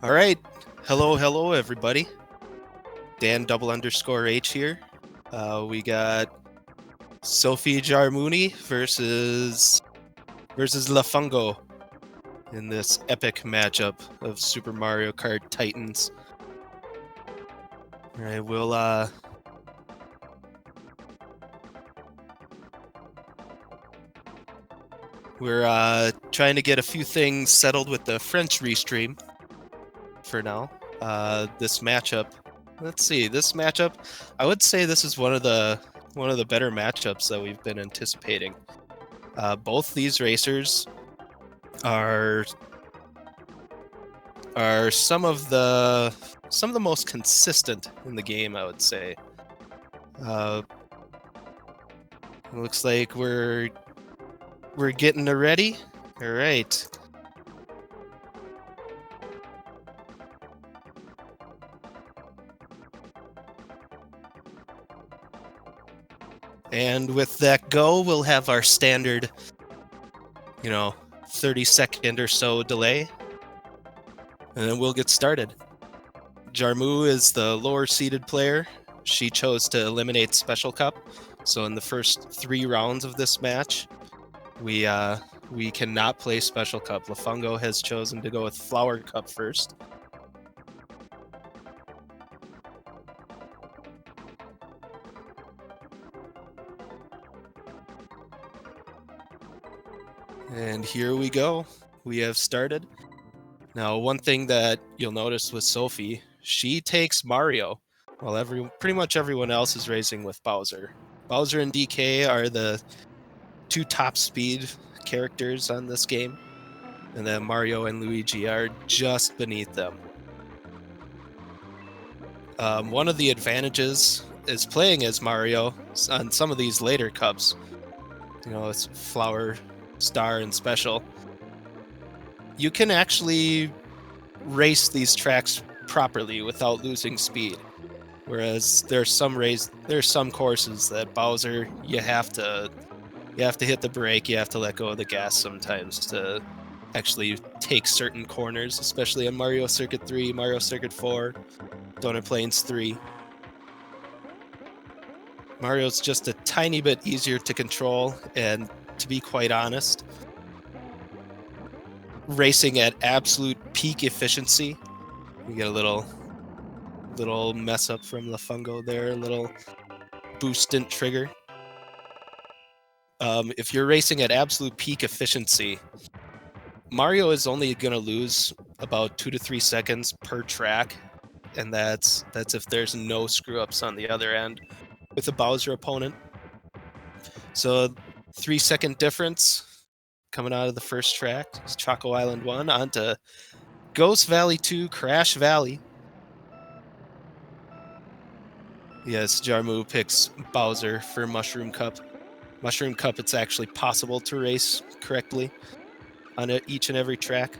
All right. Hello, everybody. Dan _H here. We got Sophie Jarm0u versus Lafungo in this epic matchup of Super Mario Kart Titans. All right, we're trying to get a few things settled with the French restream for now. This matchup, let's see. This matchup, I would say this is one of the better matchups that we've been anticipating. Both these racers are some of the most consistent in the game, I would say. It looks like we're getting ready. All right. And with that go, we'll have our standard, 30-second or so delay. And then we'll get started. Jarm0u is the lower seeded player. She chose to eliminate Special Cup. So in the first 3 rounds of this match, we cannot play Special Cup. Lafungo has chosen to go with Flower Cup first. And here we go. We have started. Now, one thing that you'll notice with Sophie, she takes Mario, while pretty much everyone else is racing with Bowser. Bowser and DK are the 2 top speed characters on this game, and then Mario and Luigi are just beneath them. One of the advantages is playing as Mario on some of these later cups. It's Flower, Star, and Special. You can actually race these tracks properly without losing speed. Whereas there's some courses that Bowser, you have to hit the brake, you have to let go of the gas sometimes to actually take certain corners, especially on Mario Circuit 3, Mario Circuit 4, Donut Plains 3. Mario's just a tiny bit easier to control, and to be quite honest, racing at absolute peak efficiency. We get a little mess up from Lafungo there, a little boost didn't trigger. If you're racing at absolute peak efficiency, Mario is only going to lose about 2 to 3 seconds per track, and that's if there's no screw-ups on the other end with a Bowser opponent. So 3-second difference coming out of the first track. It's Choco Island 1 onto Ghost Valley 2, Crash Valley. Yes, Jarm0u picks Bowser for Mushroom Cup. Mushroom Cup, it's actually possible to race correctly on each and every track.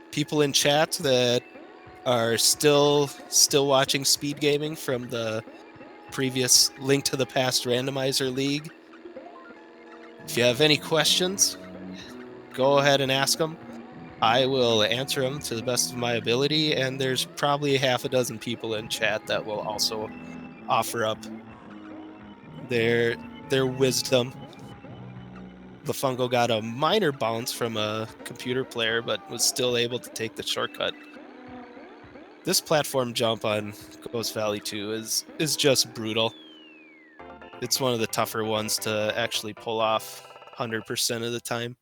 People in chat that are still watching SpeedGaming from the previous Link to the Past Randomizer League, if you have any questions, go ahead and ask them. I will answer them to the best of my ability, and there's probably half a dozen people in chat that will also offer up their wisdom. Lafungo got a minor bounce from a computer player, but was still able to take the shortcut. This platform jump on Ghost Valley 2 is just brutal. It's one of the tougher ones to actually pull off 100% of the time.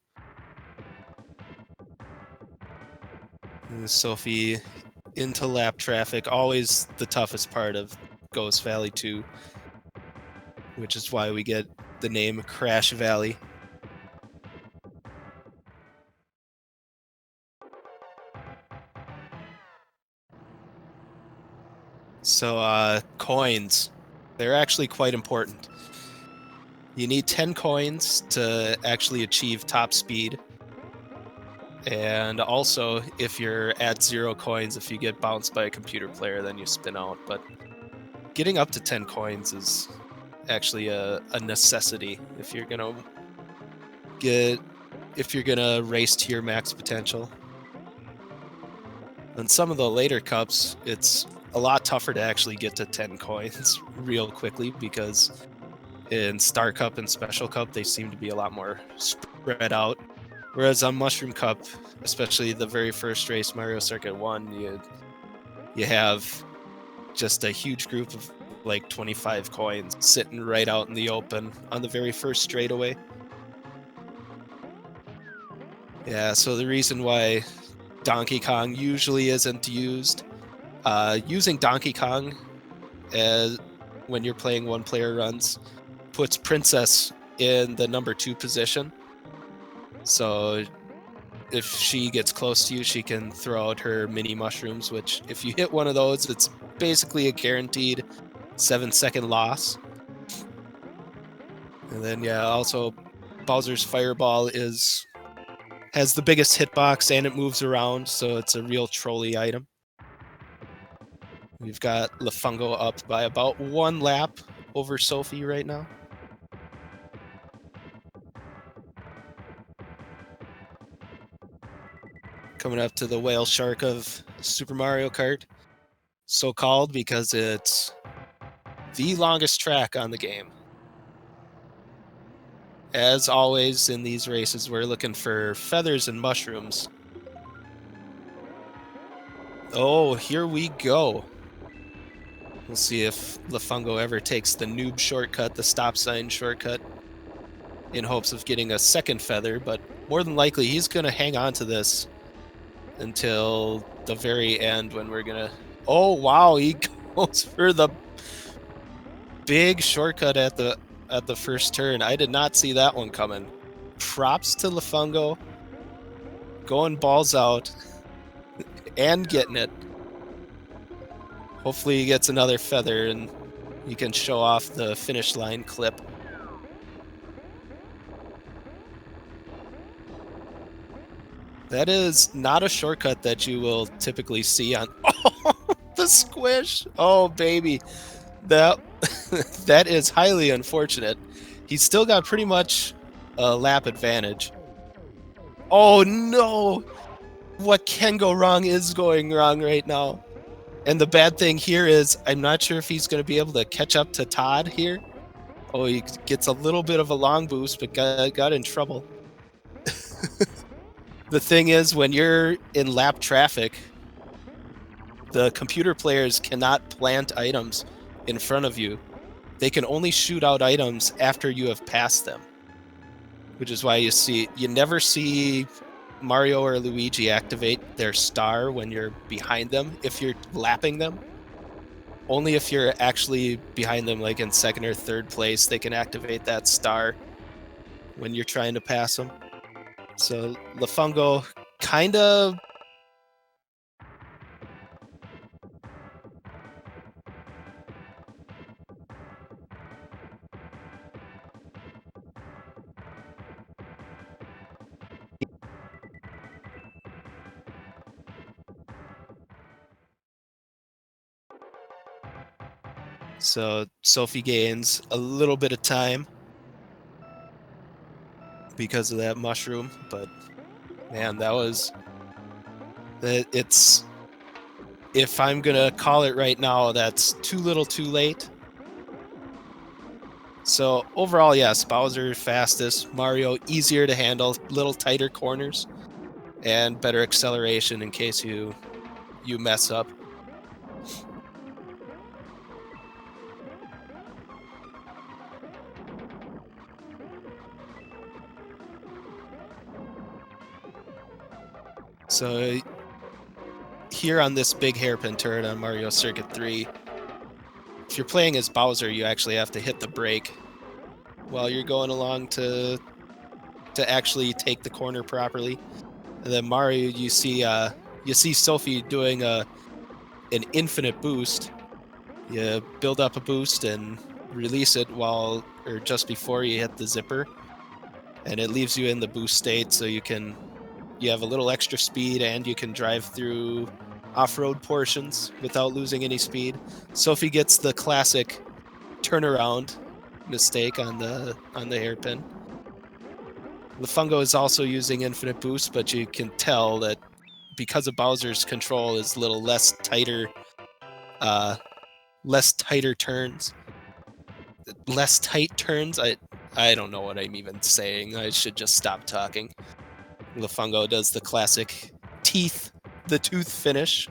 And Sophie into lap traffic, always the toughest part of Ghost Valley 2, which is why we get the name Crash Valley. So coins, they're actually quite important. You need 10 coins to actually achieve top speed. And also, if you're at 0 coins, if you get bounced by a computer player, then you spin out. But getting up to 10 coins is actually a necessity if you're going to if you're gonna race to your max potential. On some of the later cups, it's a lot tougher to actually get to 10 coins real quickly, because in Star Cup and Special Cup, they seem to be a lot more spread out. Whereas on Mushroom Cup, especially the very first race, Mario Circuit 1, you have just a huge group of like 25 coins sitting right out in the open on the very first straightaway. Yeah, so the reason why Donkey Kong usually isn't used, using Donkey Kong as when you're playing one-player runs puts Princess in the number 2 position. So if she gets close to you, she can throw out her mini mushrooms, which if you hit one of those, it's basically a guaranteed 7-second loss. And then yeah, also Bowser's Fireball has the biggest hitbox and it moves around, so it's a real trolley item. We've got Lafungo up by about 1 lap over Sophie right now. Coming up to the whale shark of Super Mario Kart, so called because it's the longest track on the game. As always in these races, we're looking for feathers and mushrooms. Oh, here we go. We'll see if Lafungo ever takes the noob shortcut, the stop sign shortcut, in hopes of getting a second feather, but more than likely he's going to hang on to this until the very end when we're going to... Oh, wow, he goes for the big shortcut at the first turn. I did not see that one coming. Props to Lafungo, going balls out and getting it. Hopefully he gets another feather and you can show off the finish line clip. That is not a shortcut that you will typically see on... Oh, the squish! Oh, baby. That is highly unfortunate. He's still got pretty much a lap advantage. Oh, no! What can go wrong is going wrong right now. And the bad thing here is I'm not sure if he's going to be able to catch up to Todd here. Oh, he gets a little bit of a long boost, but got in trouble. The thing is, when you're in lap traffic, the computer players cannot plant items in front of you. They can only shoot out items after you have passed them, which is why you never see Mario or Luigi activate their star when you're behind them if you're lapping them. Only if you're actually behind them, like in second or third place, they can activate that star when you're trying to pass them. So Lafungo kind of... So Sophie gains a little bit of time because of that mushroom, but man, it's... If I'm gonna call it right now, that's too little too late. So overall, yes, Bowser fastest, Mario easier to handle, little tighter corners, and better acceleration in case you mess up. So here on this big hairpin turn on Mario Circuit 3, if you're playing as Bowser, you actually have to hit the brake while you're going along to actually take the corner properly. And then Mario, you see Sophie doing an infinite boost. You build up a boost and release it just before you hit the zipper, and it leaves you in the boost state, so you have a little extra speed and you can drive through off-road portions without losing any speed. Sophie gets the classic turnaround mistake on the hairpin. Lafungo is also using infinite boost, but you can tell that because of Bowser's control is a little less tighter turns. Less tight turns? I don't know what I'm even saying. I should just stop talking. Lafungo does the classic the tooth finish,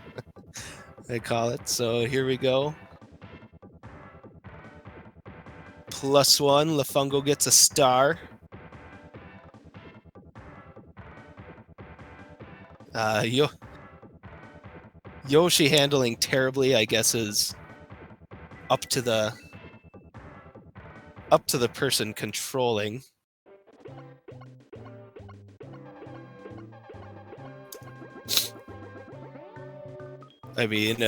I call it. So here we go. +1, Lafungo gets a star. Yoshi handling terribly, I guess, is up to the person controlling. I mean,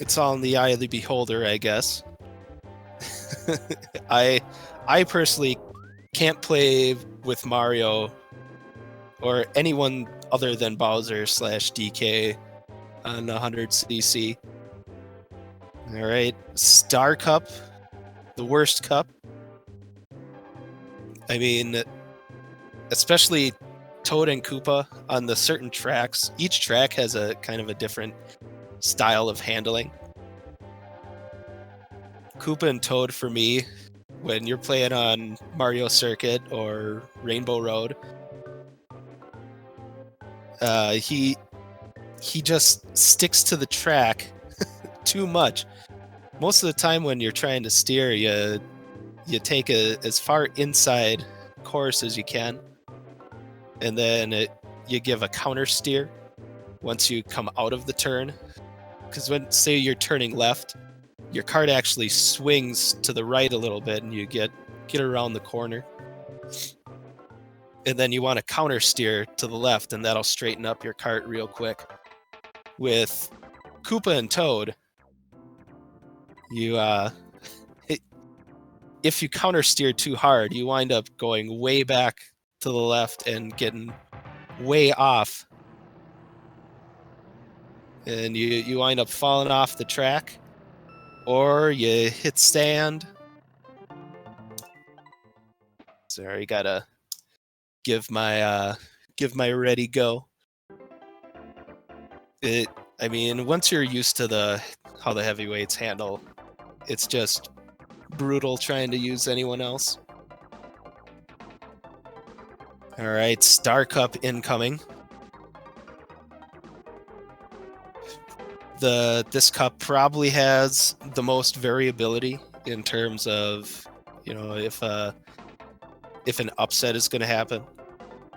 it's all in the eye of the beholder, I guess. I personally can't play with Mario or anyone other than Bowser / DK on 100cc. All right, Star Cup, the worst cup. I mean, especially Toad and Koopa on the certain tracks. Each track has a kind of a different style of handling. Koopa and Toad, for me, when you're playing on Mario Circuit or Rainbow Road, he just sticks to the track too much. Most of the time when you're trying to steer, you take as far inside course as you can, and then you give a counter steer once you come out of the turn. Because when, say, you're turning left, your kart actually swings to the right a little bit, and you get around the corner. And then you want to counter steer to the left, and that'll straighten up your kart real quick. With Koopa and Toad, you if you counter steer too hard, you wind up going way back to the left and getting way off, and you wind up falling off the track, or you hit sand. Sorry, gotta give my ready go. I mean, once you're used to how the heavyweights handle, it's just brutal trying to use anyone else. All right, Star Cup incoming. This cup probably has the most variability in terms of, if an upset is going to happen,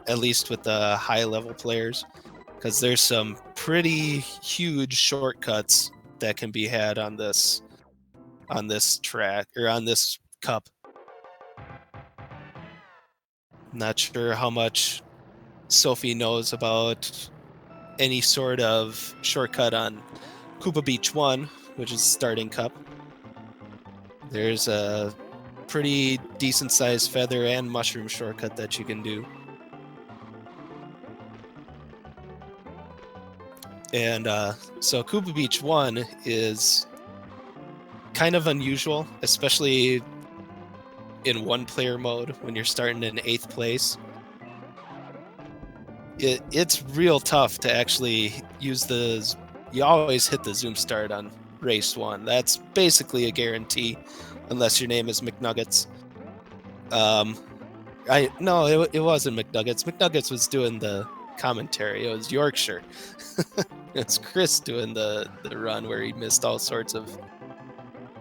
at least with the high level players, because there's some pretty huge shortcuts that can be had on this track, or on this cup. Not sure how much Sophie knows about any sort of shortcut on Koopa Beach 1, which is starting cup. There's a pretty decent sized feather and mushroom shortcut that you can do. And so Koopa Beach 1 is kind of unusual, especially in one-player mode when you're starting in 8th place. It's real tough to actually use you always hit the zoom start on race 1. That's basically a guarantee, unless your name is McNuggets. It wasn't McNuggets. McNuggets was doing the commentary. It was Yorkshire. It's Chris doing the run where he missed all sorts of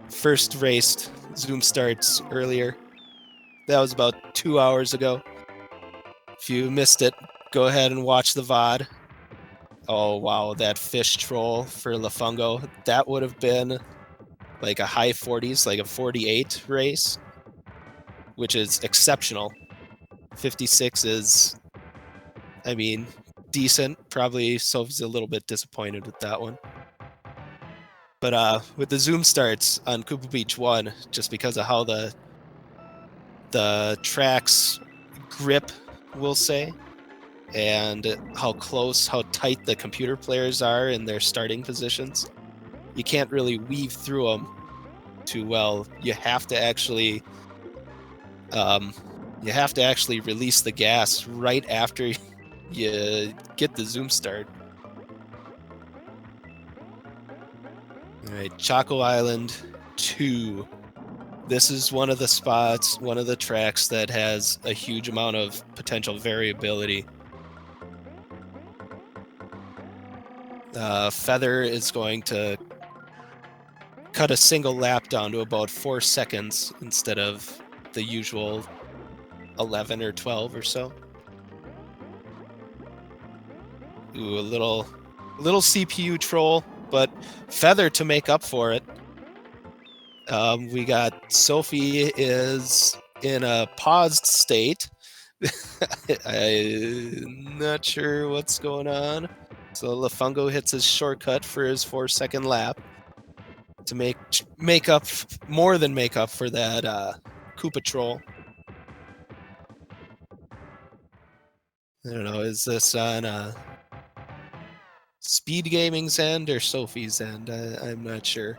first raced zoom starts earlier. That was about 2 hours ago. If you missed it, go ahead and watch the VOD. Oh wow, that fish troll for Lafungo. That would have been like a high 40s, like a 48 race, which is exceptional. 56 is, I mean, decent. Probably Sophie's a little bit disappointed with that one. But with the zoom starts on Koopa Beach 1, just because of how the track's grip, we'll say, and how tight the computer players are in their starting positions, you can't really weave through them too well. You have to actually You have to actually release the gas right after you get the zoom start. All right, Choco Island 2. This is one of the spots, one of the tracks that has a huge amount of potential variability. Feather is going to cut a single lap down to about 4 seconds instead of the usual 11 or 12 or so. Ooh, a little CPU troll, but Feather to make up for it. We got Sophie is in a paused state. I'm not sure what's going on. So Lafungo hits his shortcut for his 4-second lap to make up, more than make up for that Koopa troll. I don't know, is this on SpeedGaming's end or Sophie's end? I'm not sure.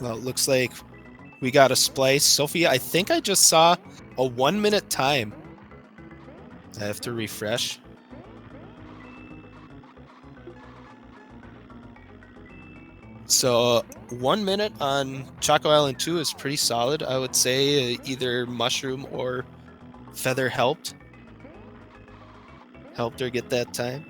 Well, it looks like we got a splice. Sophie, I think I just saw a 1-minute time. I have to refresh. So 1 minute on Choco Island 2 is pretty solid. I would say either Mushroom or Feather helped her get that time.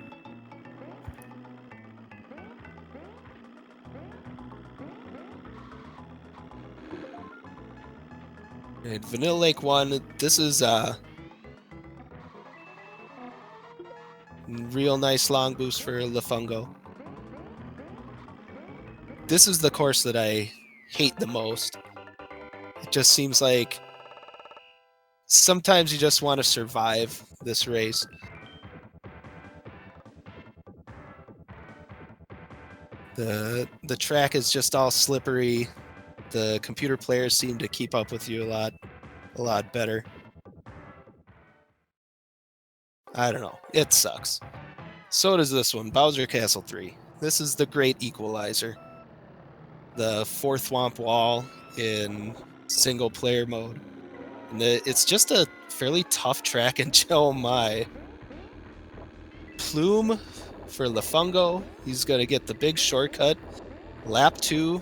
And Vanilla Lake 1, this is real nice long boost for Lafungo. This is the course that I hate the most. It just seems like sometimes you just want to survive this race. The track is just all slippery. The computer players seem to keep up with you a lot better. I don't know. It sucks. So does this one, Bowser Castle 3. This is the great equalizer. The 4th Womp Wall in single player mode. And it's just a fairly tough track in Jarm0u. Plume for Lafungo. He's going to get the big shortcut. Lap 2.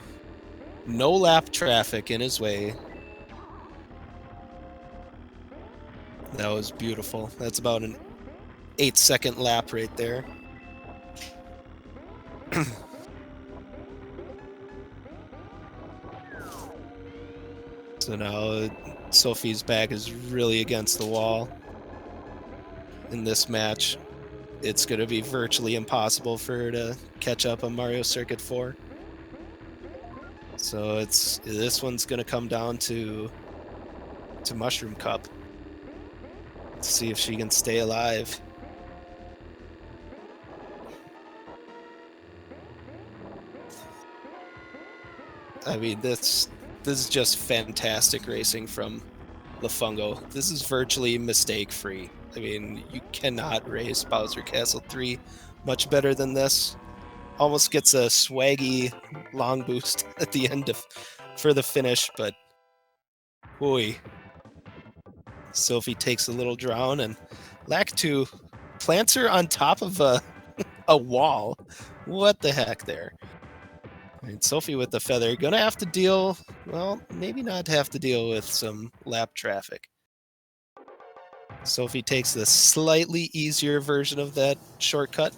No lap traffic in his way. That was beautiful. That's about an 8-second lap right there. So now Sophie's back is really against the wall. In this match, it's going to be virtually impossible for her to catch up on Mario Circuit 4. So this one's going to come down to Mushroom Cup. Let's see if she can stay alive. I mean, this is just fantastic racing from Lafungo. This is virtually mistake-free. I mean, you cannot race Bowser Castle 3 much better than this. Almost gets a swaggy long boost at the end for the finish, but boy. Sophie takes a little drown, and Lac2 plants her on top of a wall. What the heck there? And Sophie with the feather, gonna have to deal, well, maybe not have to deal with some lap traffic. Sophie takes the slightly easier version of that shortcut.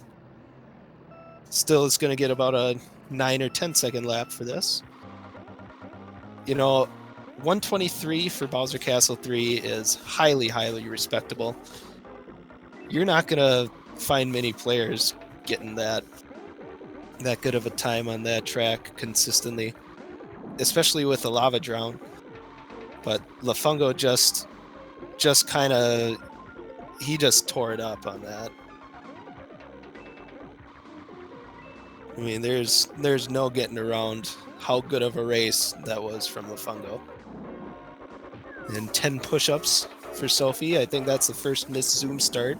Still is gonna get about a 9 or 10 second lap for this. You know, 123 for Bowser Castle 3 is highly, highly respectable. You're not gonna find many players getting that good of a time on that track consistently, especially with the lava drown. But Lafungo just kind of, he just tore it up on that. I mean, there's no getting around how good of a race that was from Lafungo. And 10 push-ups for Sophie. I think that's the first missed zoom start.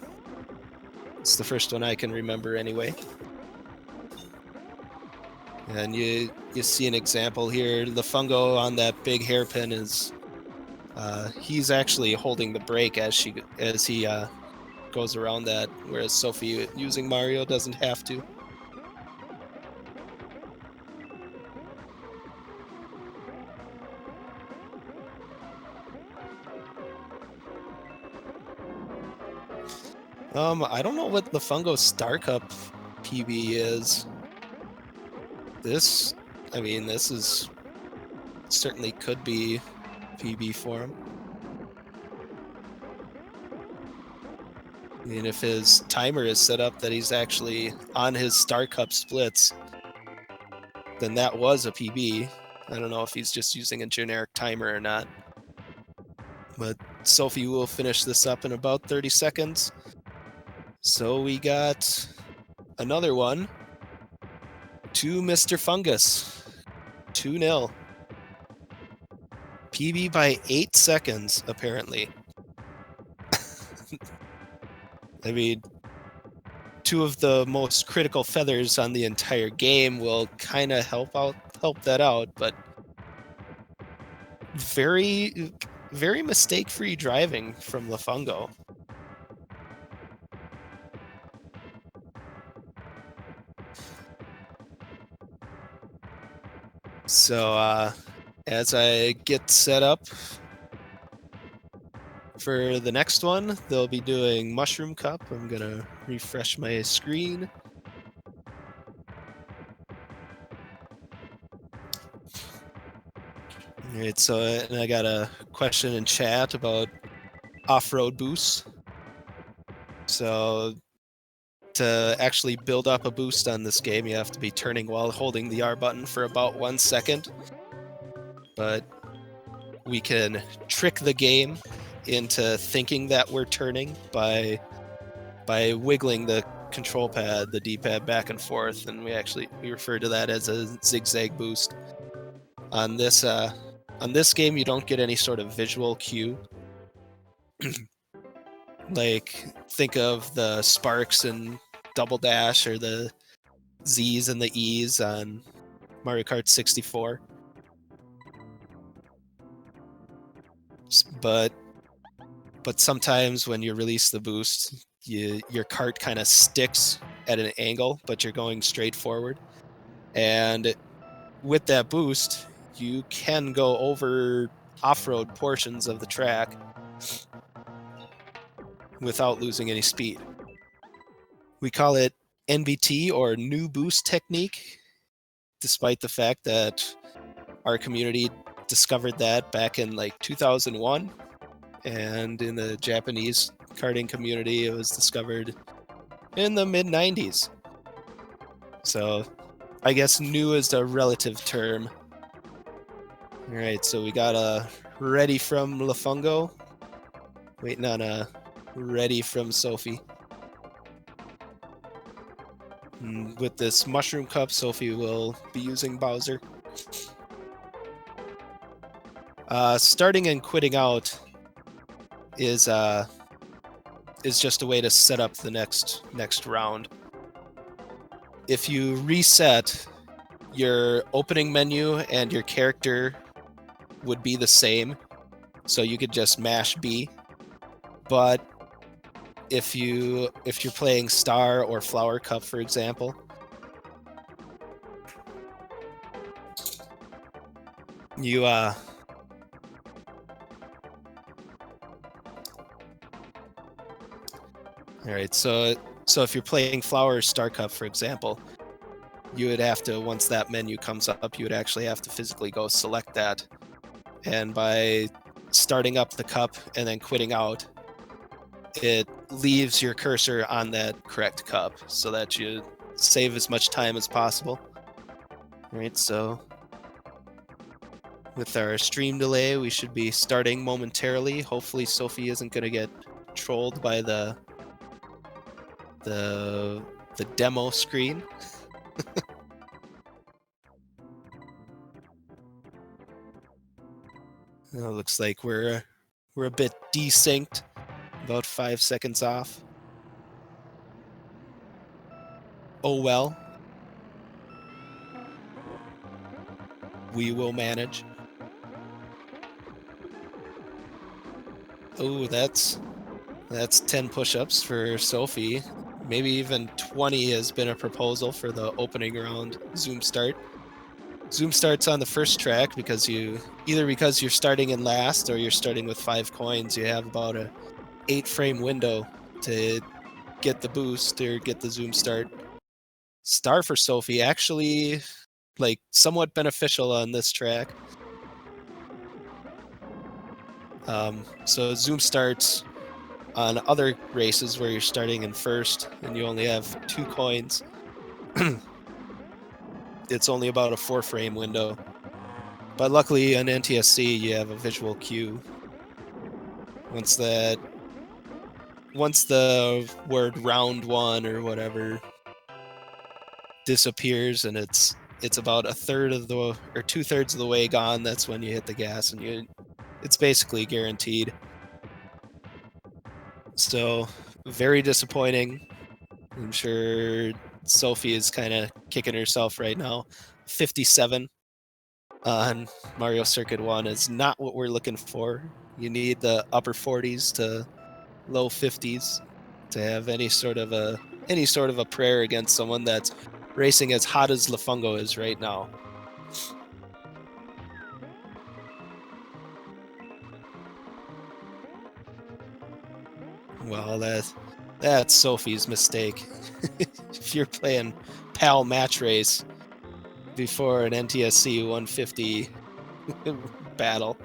It's the first one I can remember anyway. And you see an example here. Lafungo on that big hairpin is he's actually holding the brake as he goes around that, whereas Sophie using Mario doesn't have to. I don't know what Lafungo's Star Cup PB is. This is certainly could be PB for him. I mean, if his timer is set up that he's actually on his Star Cup splits, then that was a PB. I don't know if he's just using a generic timer or not. But Sophie will finish this up in about 30 seconds. So we got another one to Mr. Fungus. 2-0. PB by 8 seconds, apparently. I mean, two of the most critical feathers on the entire game will kind of help that out, but very, very mistake-free driving from Lafungo. So, as I get set up for the next one, they'll be doing Mushroom Cup. I'm gonna refresh my screen. All right, so and I got a question in chat about off-road boosts. So to actually build up a boost on this game, you have to be turning while holding the R button for about 1 second. But we can trick the game into thinking that we're turning by wiggling the control pad, the D-pad back and forth, and we refer to that as a zigzag boost. On this game, you don't get any sort of visual cue. Like, think of the sparks and Double Dash or the Z's and the E's on Mario Kart 64. But sometimes when you release the boost, your cart kind of sticks at an angle, but you're going straight forward. And with that boost, you can go over off-road portions of the track without losing any speed. We call it NBT, or new boost technique, despite the fact that our community discovered that back in like 2001, and in the Japanese karting community, it was discovered in the mid-90s. So I guess new is a relative term. All right, so we got a ready from Lafungo, waiting on a ready from Sophie. And with this Mushroom Cup, Sophie will be using Bowser. Starting and quitting out is just a way to set up the next round. If you reset, your opening menu and your character would be the same, so you could just mash B. But if you're playing Star or Flower Cup, for example, you all right, so if you're playing Flower or Star Cup, for example, you would have to, once that menu comes up, you would actually have to physically go select that. And by starting up the cup and then quitting out, it leaves your cursor on that correct cup so that you save as much time as possible. All right, so with our stream delay, we should be starting momentarily. Hopefully Sophie isn't going to get trolled by the demo screen. It looks like we're a bit desynced, about 5 seconds off. Oh well. we will manage. Oh, that's 10 push-ups for Sophie. Maybe even 20 has been a proposal for the opening round Zoom start. Zoom starts on the first track because because you're starting in last or you're starting with 5 coins, you have about a 8-frame window to get the boost or get the Zoom start. Star for Sophie, actually, like, somewhat beneficial on this track. So Zoom starts on other races where you're starting in first and you only have 2 coins. It's only about a 4-frame window. But luckily on NTSC you have a visual cue. Once the word round 1 or whatever disappears and it's about a third of the or 2/3 of the way gone, that's when you hit the gas and it's basically guaranteed. So very disappointing. I'm sure Sophie is kind of kicking herself right now. 57 on Mario Circuit 1 is not what we're looking for. You need the upper 40s to low 50s to have any sort of a prayer against someone that's racing as hot as Lafungo is right now. Well, that's Sophie's mistake. If you're playing PAL match race before an NTSC 150 battle,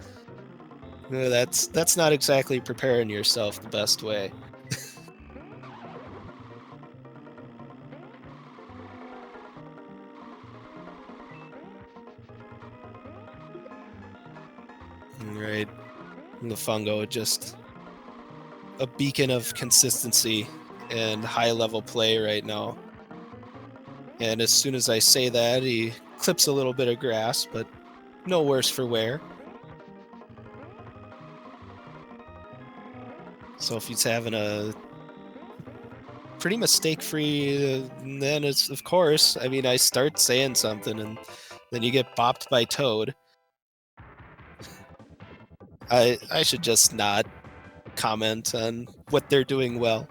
that's not exactly preparing yourself the best way. Right, Lafungo, just a beacon of consistency and high-level play right now. And as soon as I say that, he clips a little bit of grass, but no worse for wear. Sophie's having a pretty mistake-free, then it's, of course, I mean, I start saying something and then you get bopped by Toad. I should just not comment on what they're doing well.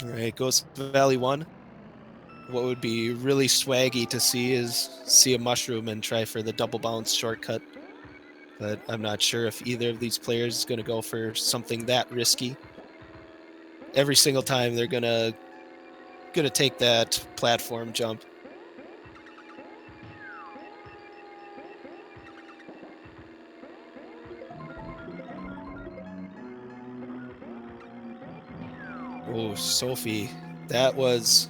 All right, Ghost Valley 1. What would be really swaggy to see is see a mushroom and try for the double bounce shortcut. But I'm not sure if either of these players is going to go for something that risky. Every single time they're gonna take that platform jump. Oh, Sophie, that was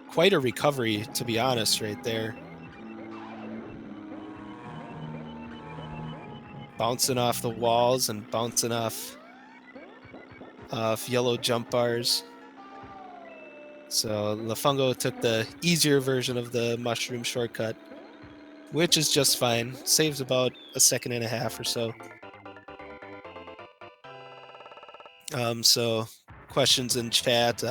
quite a recovery, to be honest, right there. Bouncing off the walls and bouncing off yellow jump bars. So Lafungo took the easier version of the mushroom shortcut, which is just fine. Saves about a second and a half or so. So questions in chat.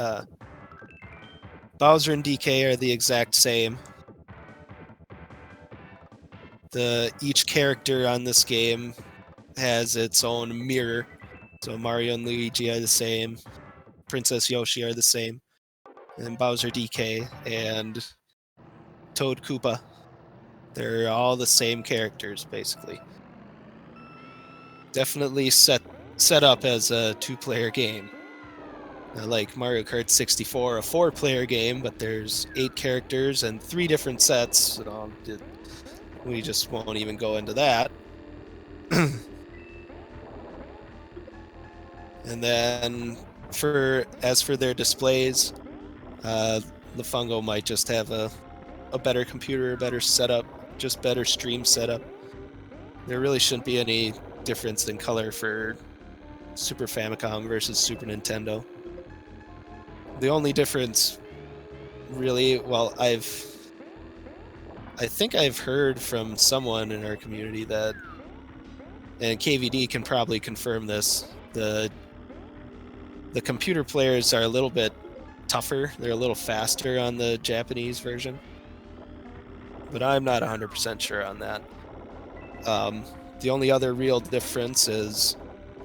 Bowser and DK are the exact same. Each character on this game has its own mirror. So Mario and Luigi are the same. Princess Yoshi are the same. And Bowser DK and Toad Koopa. They're all the same characters, basically. Definitely set up as a 2-player game. Like Mario Kart 64, a 4-player game, but there's 8 characters and 3 different sets. We just won't even go into that. And then as for their displays, Lafungo might just have a better computer, a better setup, just better stream setup. There really shouldn't be any difference in color for Super Famicom versus Super Nintendo. The only difference, really, well, I've I think I've heard from someone in our community that, and KVD can probably confirm this, the computer players are a little bit tougher. They're a little faster on the Japanese version, but I'm not 100% sure on that. The only other real difference is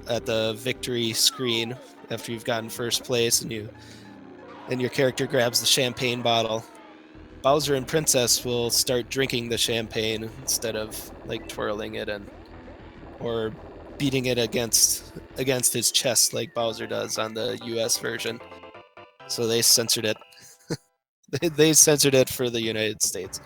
at the victory screen after you've gotten first place and your character grabs the champagne bottle. Bowser and Princess will start drinking the champagne instead of like twirling it or beating it against his chest like Bowser does on the US version. So they censored it. They censored it for the United States.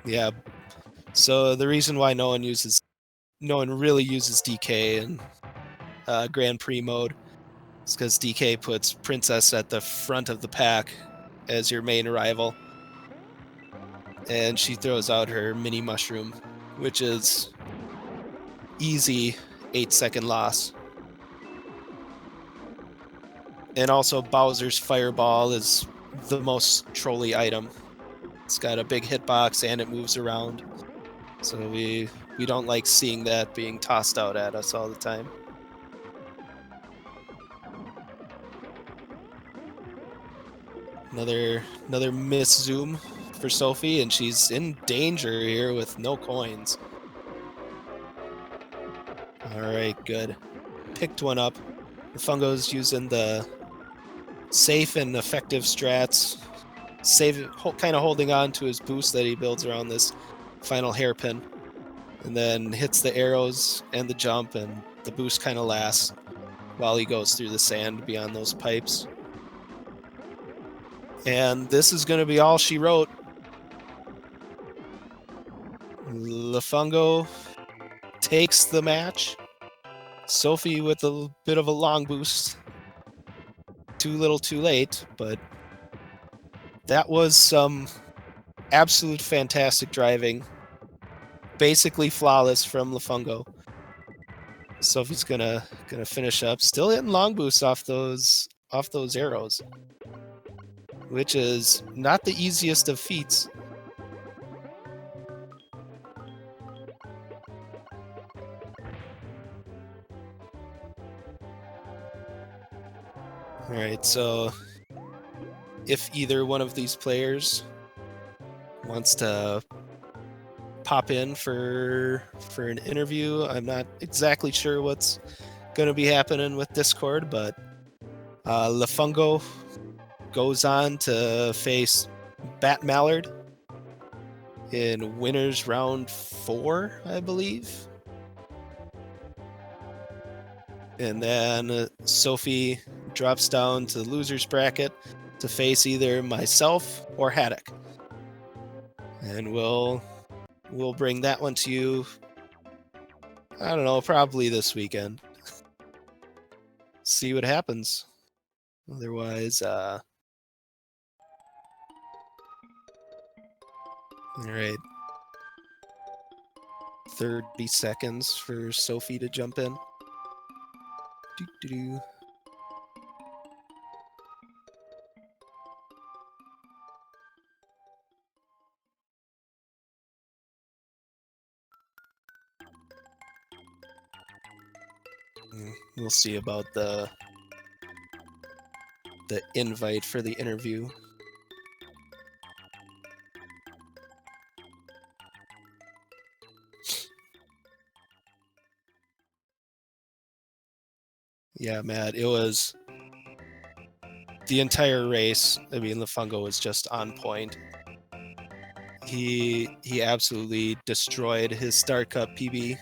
Yeah. So the reason why no one really uses DK in Grand Prix mode is because DK puts Princess at the front of the pack as your main rival, and she throws out her mini mushroom, which is easy 8-second loss. And also Bowser's Fireball is the most trolly item. It's got a big hitbox and it moves around. So we don't like seeing that being tossed out at us all the time. Another miss zoom for Sophie, and she's in danger here with no coins. All right, good. Picked one up. Lafungo's using the safe and effective strats, kind of holding on to his boost that he builds around this final hairpin, and then hits the arrows and the jump, and the boost kind of lasts while he goes through the sand beyond those pipes. And this is going to be all she wrote. Lafungo takes the match. Sophie with a bit of a long boost. Too little too late, but that was some absolute fantastic driving. Basically flawless from Lafungo. Sophie's gonna finish up, still hitting long boosts off those arrows, which is not the easiest of feats. All right, so if either one of these players wants to pop in for an interview, I'm not exactly sure what's going to be happening with Discord, but Lafungo goes on to face Bat Mallard in winners round 4, I believe. And then Sophie drops down to the losers bracket to face either myself or Haddock. And we'll bring that one to you, I don't know, probably this weekend. See what happens. Otherwise, all right. 30 seconds for Sophie to jump in. Doo-doo-doo. We'll see about the invite for the interview. Yeah, Matt, it was the entire race. I mean, Lafungo was just on point. He absolutely destroyed his Star Cup PB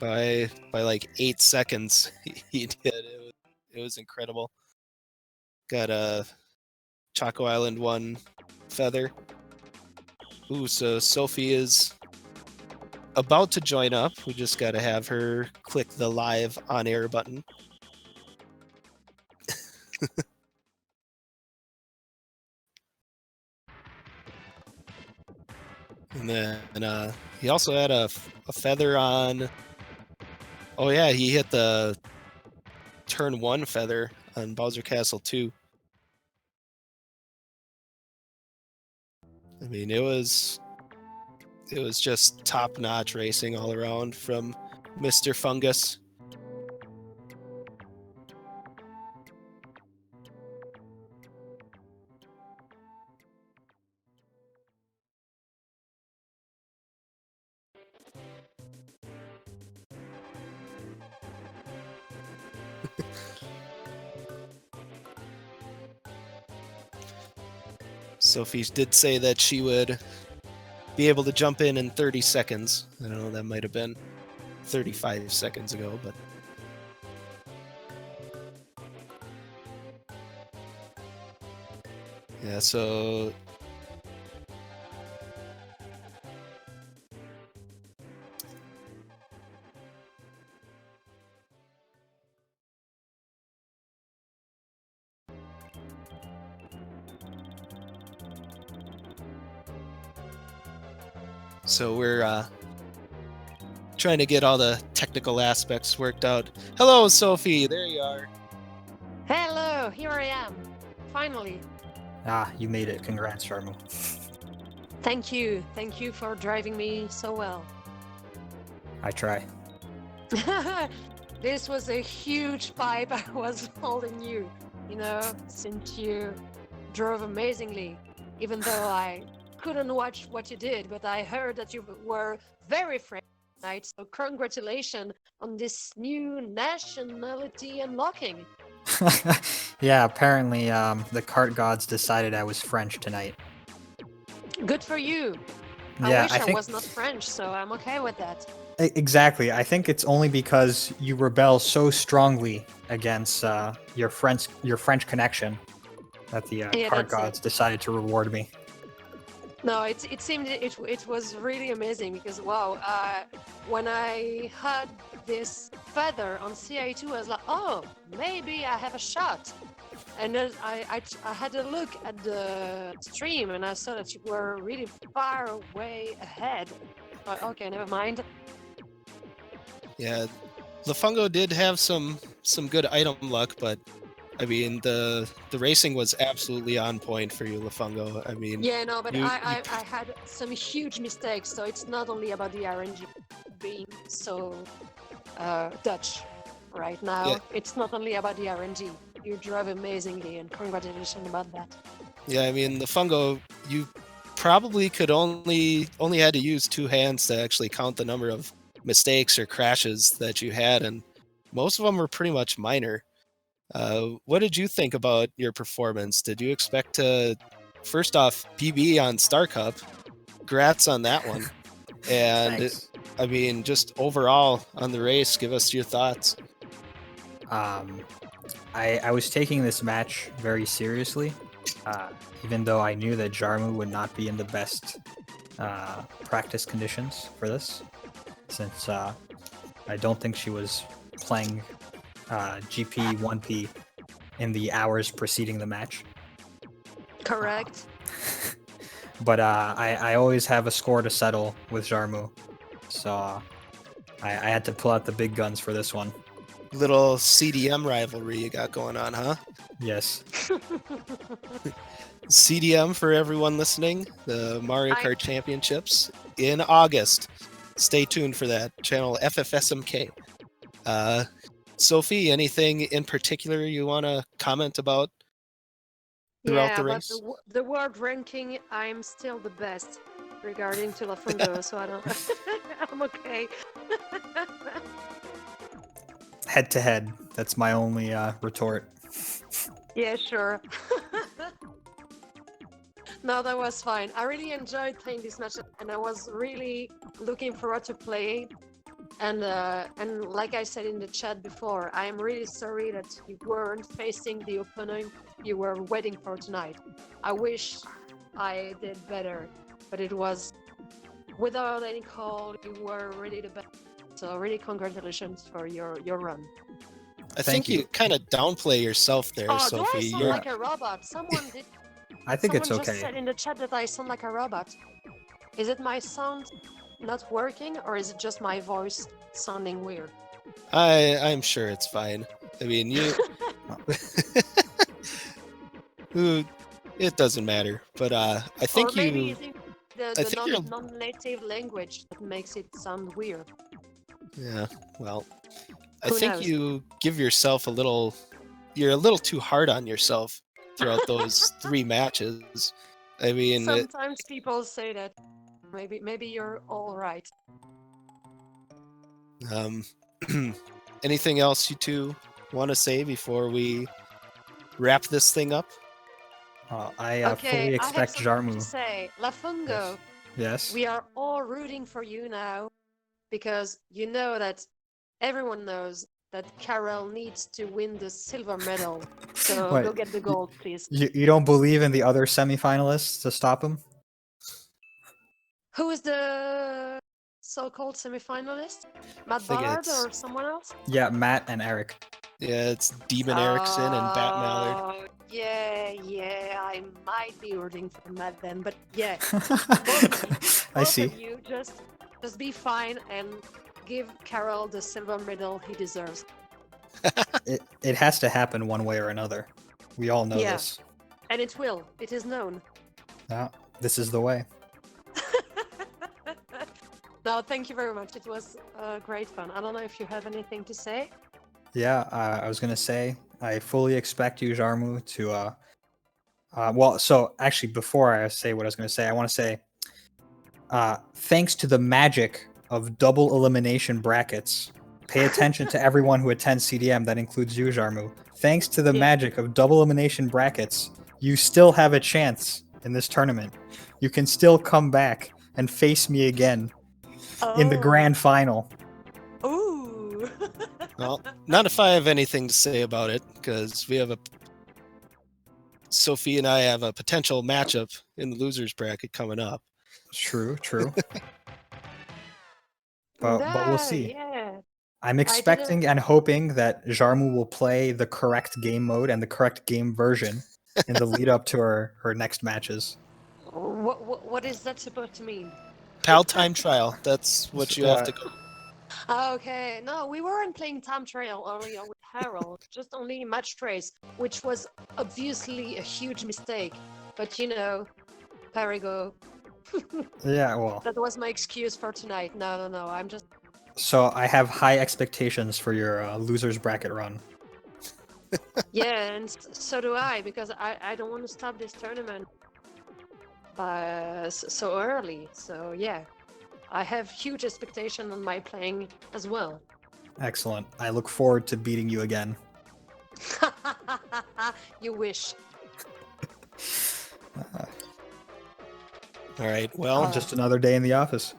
by like 8 seconds. He did. It was incredible. Got a Choco Island 1 feather. Ooh, so Sophie is about to join up. We just got to have her click the live on air button. And then he also had a feather on Oh yeah, he hit the turn 1 feather on Bowser Castle 2. I mean, it was just top-notch racing all around from Mr. Fungus. Sophie did say that she would be able to jump in 30 seconds. I don't know, that might have been 35 seconds ago, but... Yeah, so... So we're trying to get all the technical aspects worked out. Hello, Sophie. There you are. Hello, here I am. Finally. Ah, you made it. Congrats, Jarm0u. Thank you. Thank you for driving me so well. I try. This was a huge pipe I was holding you, since you drove amazingly. Even though I couldn't watch what you did, but I heard that you were very friendly tonight. So congratulations on this new nationality unlocking. Yeah, apparently the Kart gods decided I was French tonight. Good for you. Yeah, I wish I think was not French, so I'm okay with that. exactly. I think it's only because you rebel so strongly against your French connection that the Yeah, Kart that's gods it. decided to reward me. No, it seemed it was really amazing because wow, when I had this feather on CI2, I was like, oh, maybe I have a shot. And then I had a look at the stream and I saw that you were really far away ahead. But okay, never mind. Yeah, Lafungo did have some good item luck, but I mean the racing was absolutely on point for you, Lafungo. I mean, Yeah, no, but you I had some huge mistakes, so it's not only about the RNG being so Dutch right now. Yeah. It's not only about the RNG. You drove amazingly, and congratulations about that. Yeah, I mean Lafungo, you probably could only had to use 2 hands to actually count the number of mistakes or crashes that you had, and most of them were pretty much minor. What did you think about your performance? Did you expect to, first off, PB on Star Cup? Congrats on that one. And Thanks. I mean, just overall on the race, give us your thoughts. I was taking this match very seriously, even though I knew that Jarm0u would not be in the best practice conditions for this, since I don't think she was playing GP 1P in the hours preceding the match. Correct. But I always have a score to settle with Jarm0u, so I had to pull out the big guns for this one. Little CDM rivalry you got going on, huh? Yes. CDM, for everyone listening, the Mario Kart Championships in August. Stay tuned for that. Channel FFSMK. Sophie, anything in particular you want to comment about throughout the race? But the world ranking, I'm still the best regarding to Lafungo, so I don't. I'm okay. Head to head. That's my only retort. Yeah, sure. No, that was fine. I really enjoyed playing this match, and I was really looking forward to play. And like I said in the chat before, I am really sorry that you weren't facing the opponent you were waiting for tonight. I wish I did better, but it was without any call. You were really the best. So really, congratulations for your run. I think you kind of downplay yourself there, Oh, Sophie. do I sound like a robot? Someone did. I think it's Someone okay. just said in the chat that I sound like a robot. Is it my sound not working, or is it just my voice sounding weird? I'm sure it's fine. I mean, Ooh, it doesn't matter. But I Or think maybe you. is it I the think you're. non-native language that makes it sound weird. Yeah. Well, I Who think knows? you give yourself a little. You're a little too hard on yourself throughout those 3 matches. I mean, Sometimes people say that. Maybe you're all right. um, anything else you two want to say before we wrap this thing up? I Okay, fully I have expect something to Jarm0u. say. Yes. Lafungo, Yes. we are all rooting for you now because you know that everyone knows that Carol needs to win the silver medal. So go What? get the gold, please. You don't believe in the other semifinalists to stop him? Who is the so-called semi-finalist? I Matt think Ballard it's or someone else? Yeah, Matt and Eric. yeah, it's Demon Erickson and Bat Mallard. Yeah, I might be rooting for Matt then, but yeah, both I of see. you just be fine and give Carol the silver medal he deserves. It has to happen one way or another. We all know Yeah. this. And it will. It is known. Yeah, this is the way. No, thank you very much. It was great fun. I don't know if you have anything to say. Yeah, I was gonna say I fully expect you, Jarm0u, to well, so actually before I say what I was gonna say, I want to say thanks to the magic of double elimination brackets. Pay attention to everyone who attends CDM. That includes you, Jarm0u. Thanks to the Yeah. magic of double elimination brackets, you still have a chance in this tournament. You can still come back and face me again in the grand final. Ooh. Well, not if I have anything to say about it, because we have Sophie and I have a potential matchup in the losers bracket coming up. True. But we'll see. Yeah. I'm expecting and hoping that Jarm0u will play the correct game mode and the correct game version in the lead up to her next matches. What is that supposed to mean? PAL time trial. That's what you have to go. Okay, no, we weren't playing time trial earlier with Harold, just only match trace, which was obviously a huge mistake. But you know, Parigo. Yeah, well. That was my excuse for tonight. No, I'm just. So I have high expectations for your losers bracket run. Yeah, and so do I, because I don't want to stop this tournament so early. So yeah, I have huge expectation on my playing as well. Excellent. I look forward to beating you again. You wish. All right. Well, Just another day in the office.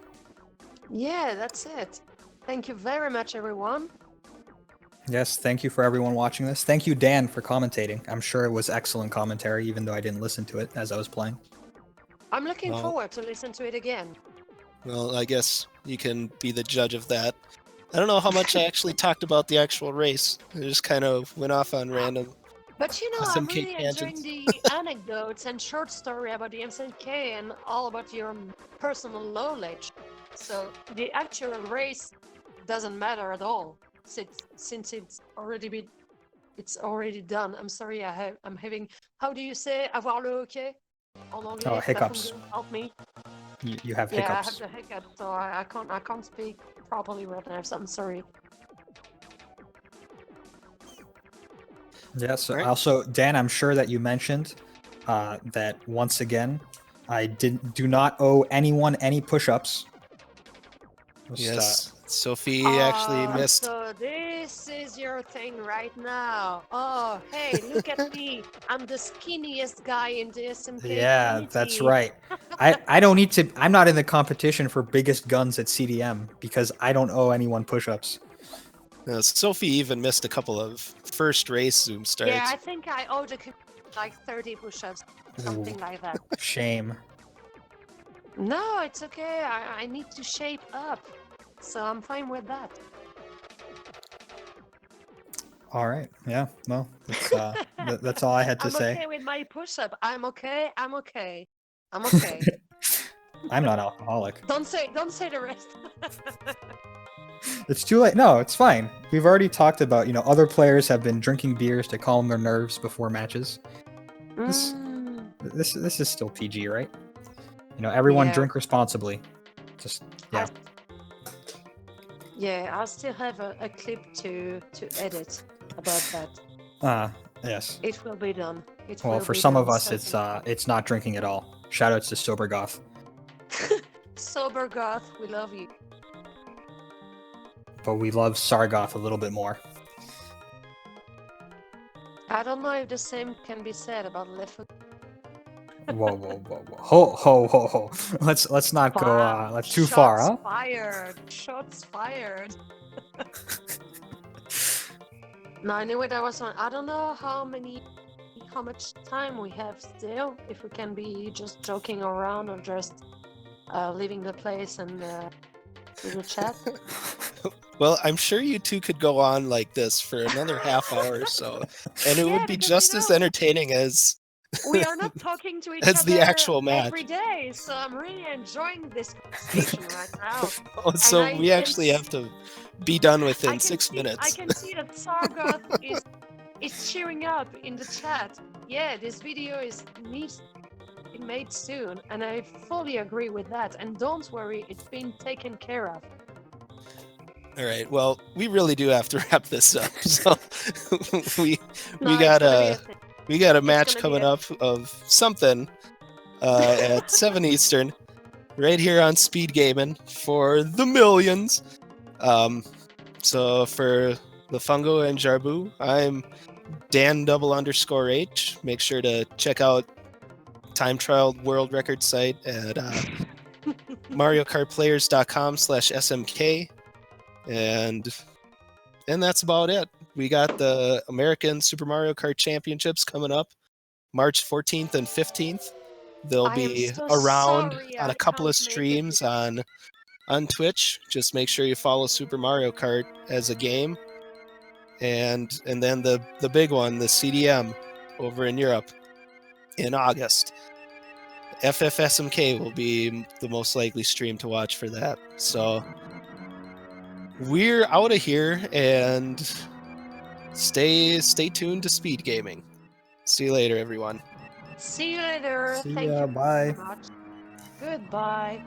Yeah, that's it. Thank you very much, everyone. Yes, thank you for everyone watching this. Thank you, Dan, for commentating. I'm sure it was excellent commentary, even though I didn't listen to it as I was playing. I'm looking Well- forward to listen to it again. well, I guess you can be the judge of that. I don't know how much I actually talked about the actual race. I just kind of went off on random. But you know, I'm SMK really enjoying tangents. the anecdotes and short story about the MSNK and all about your personal knowledge. So the actual race doesn't matter at all, since it's already done. I'm sorry, I'm having. How do you say avoir le hoquet? En anglais, Oh, hiccups. Lafungo, help me. You have Yeah, I have hiccups. the hiccups, so I can't speak properly right now. So I'm sorry. Yeah, so Right. also, Dan, I'm sure that you mentioned that once again, I do not owe anyone any push-ups. Yes, Sophie actually missed. So this is your thing right now. Oh, hey, look at me. I'm the skinniest guy in the SMK Yeah, community. that's right. I don't need to. I'm not in the competition for biggest guns at CDM because I don't owe anyone push-ups. Sophie even missed a couple of first race Zoom starts. Yeah, I think I owe the community like 30 push-ups, something like that. Shame. No, it's okay. I need to shape up, so I'm fine with that. All right. Yeah. No. That's all I had to I'm say. okay with my push-up. I'm okay. I'm okay. I'm not alcoholic. Don't say the rest. It's too late. No, it's fine. We've already talked about, other players have been drinking beers to calm their nerves before matches. This this is still PG, right? Everyone Yeah. drink responsibly. Just yeah. I still have a clip to edit about that. Yes. It will be done. Well, for some of us, it's not drinking at all. Shoutouts to Sober Goth. Sober Goth, we love you. But we love Sargoth a little bit more. I don't know if the same can be said about Lafungo. Whoa. Ho. Let's not go let's too far, huh? Shots fired. No, I knew what I was on. I don't know how much time we have still. If we can be just joking around or just leaving the place and do the chat. Well, I'm sure you two could go on like this for another half hour or so, and it would be because, just as entertaining as we are not talking to each as other the actual match. every day, so I'm really enjoying this conversation right now. Oh, so we actually have to be done within 6 minutes. I can see that Sargoth is cheering up in the chat. Yeah, this video needs to be made soon, and I fully agree with that. And don't worry, it's been taken care of. All right. Well, we really do have to wrap this up. So we got a match coming up of something at 7 Eastern, right here on SpeedGaming for the millions. So for Lafungo and Jarm0u, I'm Dan_H. Make sure to check out Time Trial World Record site at MarioKartPlayers.com/SMK. And that's about it. We got the American Super Mario Kart Championships coming up March 14th and 15th. They'll be around on a couple of streams on Twitch. Just make sure you follow Super Mario Kart as a game. And then the big one, the CDM over in Europe in August. FFSMK will be the most likely stream to watch for that. So we're out of here, and stay tuned to SpeedGaming. See you later, everyone. See you later. See Thank ya, you bye. very much. Goodbye.